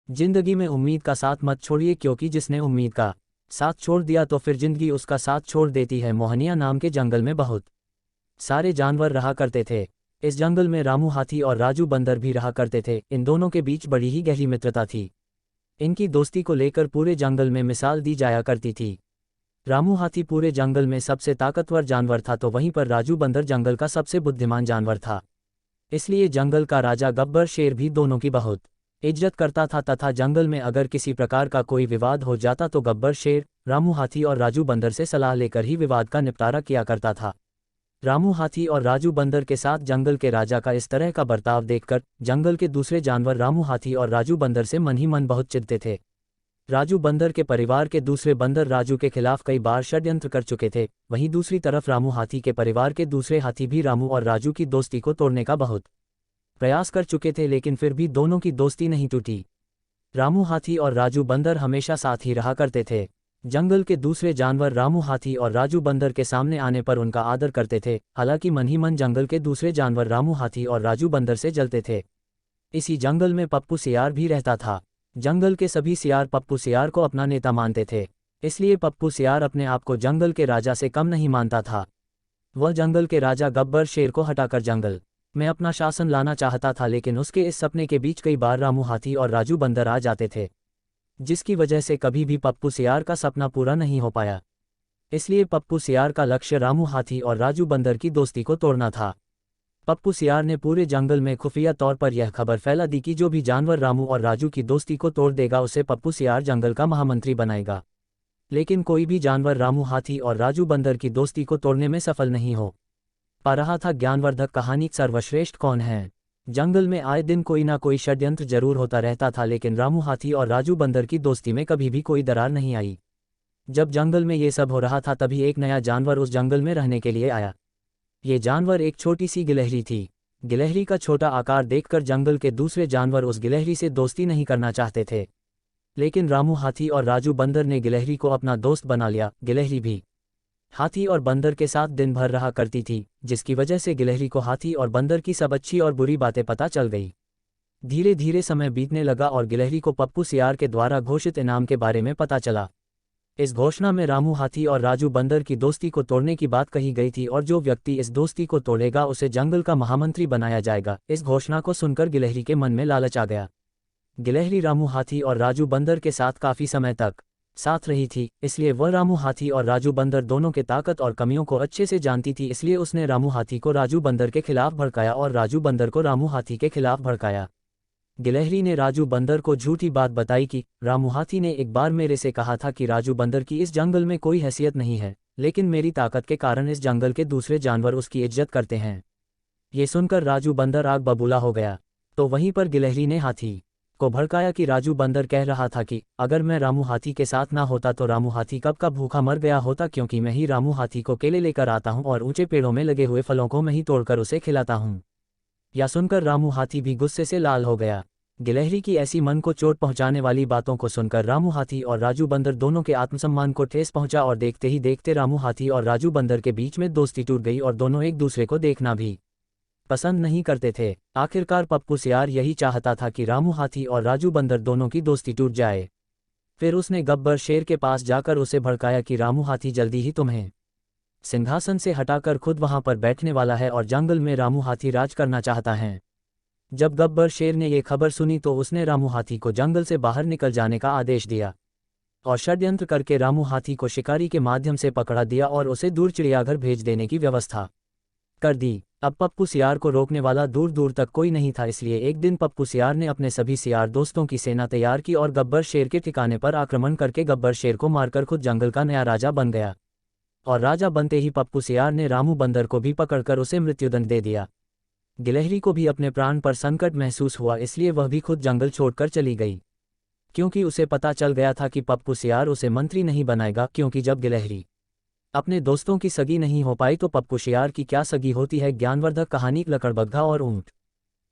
जिंदगी में उम्मीद का साथ मत छोड़िए, क्योंकि जिसने उम्मीद का साथ छोड़ दिया तो फिर जिंदगी उसका साथ छोड़ देती है। मोहनिया नाम के जंगल में बहुत सारे जानवर रहा करते थे। इस जंगल में रामू हाथी और राजू बंदर भी रहा करते थे। इन दोनों के बीच बड़ी ही गहरी मित्रता थी। इनकी दोस्ती को लेकर पूरे जंगल में मिसाल दी जाया करती थी। रामू हाथी पूरे जंगल में सबसे ताकतवर जानवर था, तो वहीं पर राजू बंदर जंगल का सबसे बुद्धिमान जानवर था। इसलिए जंगल का राजा गब्बर शेर भी दोनों की बहुत इज्जत करता था, तथा जंगल में अगर किसी प्रकार का कोई विवाद हो जाता तो गब्बर शेर रामू हाथी और राजू बंदर से सलाह लेकर ही विवाद का निपटारा किया करता था। रामू हाथी और राजू बंदर के साथ जंगल के राजा का इस तरह का बर्ताव देखकर जंगल के दूसरे जानवर रामू हाथी और राजू बंदर से मन ही मन बहुत चिढ़ते थे। राजू बंदर के परिवार के दूसरे बंदर राजू के खिलाफ कई बार षड्यंत्र कर चुके थे। वहीं दूसरी तरफ रामू हाथी के परिवार के दूसरे हाथी भी रामू और राजू की दोस्ती को तोड़ने का बहुत प्रयास कर चुके थे, लेकिन फिर भी दोनों की दोस्ती नहीं टूटी। रामू हाथी और राजू बंदर हमेशा साथ ही रहा करते थे। जंगल के दूसरे जानवर रामू हाथी और राजू बंदर के सामने आने पर उनका आदर करते थे। हालांकि मन ही मन जंगल के दूसरे जानवर रामू हाथी और राजू बंदर से जलते थे। इसी जंगल में पप्पू सियार भी रहता था। जंगल के सभी सियार पप्पू सियार को अपना नेता मानते थे, इसलिए पप्पू सियार अपने आप को जंगल के राजा से कम नहीं मानता था। वह जंगल के राजा गब्बर शेर को हटाकर जंगल में अपना शासन लाना चाहता था, लेकिन उसके इस सपने के बीच कई बार रामू हाथी और राजू बंदर आ जाते थे, जिसकी वजह से कभी भी पप्पू सियार का सपना पूरा नहीं हो पाया। इसलिए पप्पू सियार का लक्ष्य रामू हाथी और राजू बंदर की दोस्ती को तोड़ना था। पप्पू सियार ने पूरे जंगल में खुफिया तौर पर यह खबर फैला दी कि जो भी जानवर रामू और राजू की दोस्ती को तोड़ देगा उसे पप्पू सियार जंगल का महामंत्री बनाएगा। लेकिन कोई भी जानवर रामू हाथी और राजू बंदर की दोस्ती को तोड़ने में सफल नहीं हो पा रहा था। ज्ञानवर्धक कहानी सर्वश्रेष्ठ कौन है। जंगल में आए दिन कोई ना कोई षड्यंत्र जरूर होता रहता था, लेकिन रामू हाथी और राजू बंदर की दोस्ती में कभी भी कोई दरार नहीं आई। जब जंगल में ये सब हो रहा था तभी एक नया जानवर उस जंगल में रहने के लिए आया। ये जानवर एक छोटी सी गिलहरी थी। गिलहरी का छोटा आकार देखकर जंगल के दूसरे जानवर उस गिलहरी से दोस्ती नहीं करना चाहते थे, लेकिन रामू हाथी और राजू बंदर ने गिलहरी को अपना दोस्त बना लिया। गिलहरी भी हाथी और बंदर के साथ दिन भर रहा करती थी, जिसकी वजह से गिलहरी को हाथी और बंदर की सब अच्छी और बुरी बातें पता चल गई। धीरे धीरे समय बीतने लगा और गिलहरी को पप्पू सियार के द्वारा घोषित इनाम के बारे में पता चला। इस घोषणा में रामू हाथी और राजू बंदर की दोस्ती को तोड़ने की बात कही गई थी, और जो व्यक्ति इस दोस्ती को तोड़ेगा उसे जंगल का महामंत्री बनाया जाएगा। इस घोषणा को सुनकर गिलहरी के मन में लालच आ गया। गिलहरी रामू हाथी और राजू बंदर के साथ काफी समय तक साथ रही थी, इसलिए वह रामू हाथी और राजू बंदर दोनों के ताकत और कमियों को अच्छे से जानती थी। इसलिए उसने रामू हाथी को राजू बंदर के खिलाफ भड़काया और राजू बंदर को रामू हाथी के खिलाफ भड़काया। गिलहरी ने राजू बंदर को झूठी बात बताई कि रामू हाथी ने एक बार मेरे से कहा था कि राजू बंदर की इस जंगल में कोई हैसियत नहीं है, लेकिन मेरी ताकत के कारण इस जंगल के दूसरे जानवर उसकी इज्जत करते हैं। ये सुनकर राजू बंदर आग बबूला हो गया। तो वहीं पर गिलहरी ने हाथी को भड़काया कि राजू बंदर कह रहा था कि अगर मैं रामू हाथी के साथ ना होता तो रामू हाथी कब का भूखा मर गया होता, क्योंकि मैं ही रामू हाथी को केले लेकर आता हूँ और ऊंचे पेड़ों में लगे हुए फलों को मैं ही तोड़कर उसे खिलाता हूँ। यह सुनकर रामू हाथी भी गुस्से से लाल हो गया। गिलहरी की ऐसी मन को चोट पहुंचाने वाली बातों को सुनकर रामू हाथी और राजू बंदर दोनों के आत्मसम्मान को ठेस पहुंचा, और देखते ही देखते रामू हाथी और राजू बंदर के बीच में दोस्ती टूट गई और दोनों एक दूसरे को देखना भी पसंद नहीं करते थे। आखिरकार पप्पू सियार यही चाहता था कि रामू हाथी और राजू बंदर दोनों की दोस्ती टूट जाए। फिर उसने गब्बर शेर के पास जाकर उसे भड़काया कि रामू हाथी जल्दी ही तुम्हें सिंहासन से हटाकर खुद वहां पर बैठने वाला है और जंगल में रामू हाथी राज करना चाहता है। जब गब्बर शेर ने ये खबर सुनी तो उसने रामू हाथी को जंगल से बाहर निकल जाने का आदेश दिया और षड्यंत्र करके रामू हाथी को शिकारी के माध्यम से पकड़ा दिया और उसे दूर चिड़ियाघर भेज देने की व्यवस्था कर दी। अब पप्पू सियार को रोकने वाला दूर दूर तक कोई नहीं था, इसलिए एक दिन पप्पू सियार ने अपने सभी सियार दोस्तों की सेना तैयार की और गब्बर शेर के ठिकाने पर आक्रमण करके गब्बर शेर को मारकर खुद जंगल का नया राजा बन गया। और राजा बनते ही पप्पू सियार ने रामू बंदर को भी पकड़कर उसे मृत्युदंड दे दिया। गिलहरी को भी अपने प्राण पर संकट महसूस हुआ, इसलिए वह भी खुद जंगल छोड़कर चली गई, क्योंकि उसे पता चल गया था कि पप्पू सियार उसे मंत्री नहीं बनाएगा। क्योंकि जब गिलहरी अपने दोस्तों की सगी नहीं हो पाई तो पप्पू सियार की क्या सगी होती है। ज्ञानवर्धक कहानी लकड़बग्घा और ऊंट।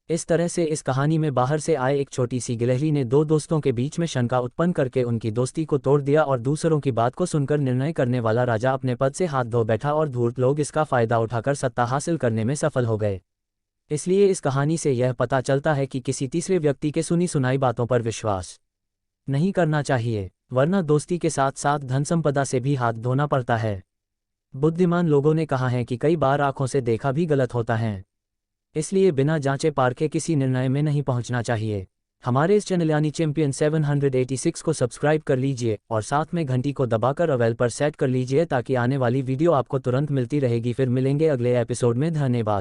इस तरह से इस कहानी में बाहर से आए एक छोटी सी गिलहरी ने दो दोस्तों के बीच में शंका उत्पन्न करके उनकी दोस्ती को तोड़ दिया, और दूसरों की बात को सुनकर निर्णय करने वाला राजा अपने पद से हाथ धो बैठा और धूर्त लोग इसका फायदा उठाकर सत्ता हासिल करने में सफल हो गए। इसलिए इस कहानी से यह पता चलता है कि किसी तीसरे व्यक्ति के सुनी सुनाई बातों पर विश्वास नहीं करना चाहिए, वरना दोस्ती के साथ साथ धन संपदा से भी हाथ धोना पड़ता है। बुद्धिमान लोगों ने कहा है कि कई बार आंखों से देखा भी गलत होता है, इसलिए बिना जांचे पारखे किसी निर्णय में नहीं पहुंचना चाहिए। हमारे इस चैनल यानी चैंपियन 786 को सब्सक्राइब कर लीजिए और साथ में घंटी को दबाकर ऑल पर सेट कर लीजिए ताकि आने वाली वीडियो आपको तुरंत मिलती रहेगी। फिर मिलेंगे अगले एपिसोड में। धन्यवाद।